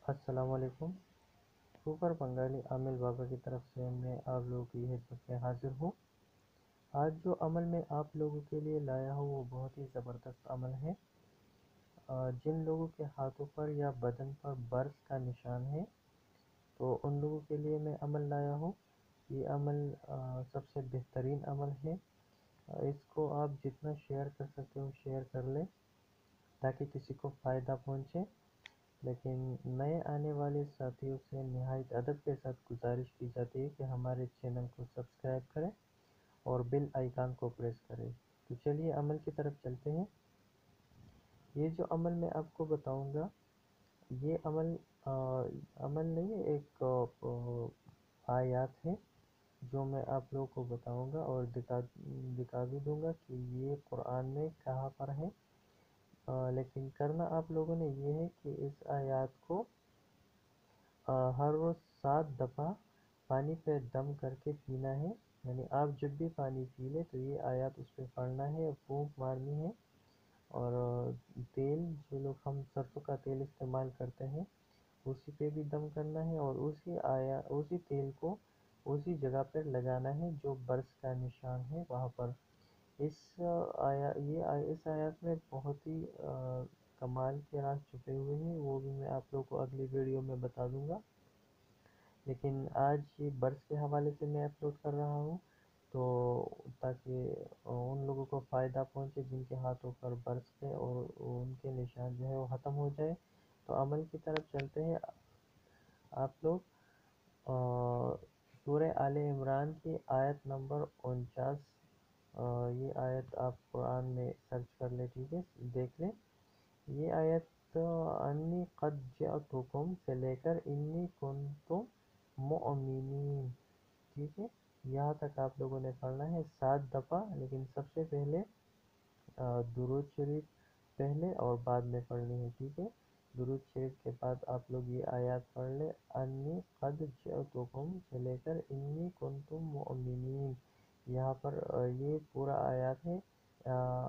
السلام علیکم۔ سپر بنگالی عامل بابا کی طرف سے میں آپ لوگوں کی خدمت میں حاضر ہوں۔ آج جو عمل میں آپ لوگوں کے لیے لایا ہوں وہ بہت ہی زبردست عمل ہے۔ جن لوگوں کے ہاتھوں پر یا بدن پر برس کا نشان ہے تو ان لوگوں کے لیے میں عمل لایا ہوں۔ یہ عمل سب سے بہترین عمل ہے۔ اس کو آپ جتنا شیئر کر سکتے ہو شیئر کر لیں تاکہ کسی کو فائدہ پہنچے۔ لیکن نئے آنے والے ساتھیوں سے نہایت ادب کے ساتھ گزارش کی جاتی ہے کہ ہمارے چینل کو سبسکرائب کریں اور بیل آئیکن کو پریس کریں۔ تو چلیے عمل کی طرف چلتے ہیں۔ یہ جو عمل میں آپ کو بتاؤں گا یہ عمل نہیں ہے، ایک آیات ہے جو میں آپ لوگوں کو بتاؤں گا اور دکھا بھی دوں گا کہ یہ قرآن میں کہاں پر ہے۔ لیکن کرنا آپ لوگوں نے یہ ہے کہ اس آیات کو ہر روز 7 دفعہ پانی پہ دم کر کے پینا ہے۔ یعنی آپ جب بھی پانی پی لیں تو یہ آیات اس پہ پڑھنا ہے اور پھونک مارنی ہے، اور تیل جو لوگ ہم سرسوں کا تیل استعمال کرتے ہیں اسی پہ بھی دم کرنا ہے، اور اسی تیل کو اسی جگہ پر لگانا ہے جو برس کا نشان ہے وہاں پر۔ اس آیات میں بہت ہی کمال کے راز چھپے ہوئے ہیں، وہ بھی میں آپ لوگوں کو اگلی ویڈیو میں بتا دوں گا۔ لیکن آج یہ برس کے حوالے سے میں اپلوڈ کر رہا ہوں تو تاکہ ان لوگوں کو فائدہ پہنچے جن کے ہاتھوں پر برس ہے اور ان کے نشان جو ہے وہ ختم ہو جائے۔ تو عمل کی طرف چلتے ہیں۔ آپ لوگ سورہ آل عمران کی آیت نمبر 49، یہ آیت آپ قرآن میں سرچ کر لیں، ٹھیک ہے، دیکھ لیں۔ یہ آیت انی قد جئتکم سے لے کر انی کنتم مؤمنین، ٹھیک ہے، یہاں تک آپ لوگوں نے پڑھنا ہے 7 دفعہ۔ لیکن سب سے پہلے درود شریف پہلے اور بعد میں پڑھنی ہے، ٹھیک ہے۔ درود شریف کے بعد آپ لوگ یہ آیات پڑھ لیں، انی قد جئتکم سے لے کر انی کنتم مؤمنین۔ یہاں پر یہ پورا آیات ہے،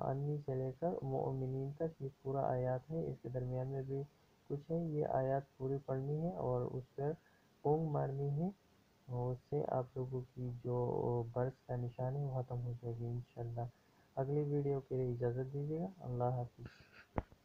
انی سے لے کر مؤمنین تک یہ پورا آیات ہے۔ اس کے درمیان میں بھی کچھ ہے، یہ آیات پوری پڑھنی ہے اور اس پر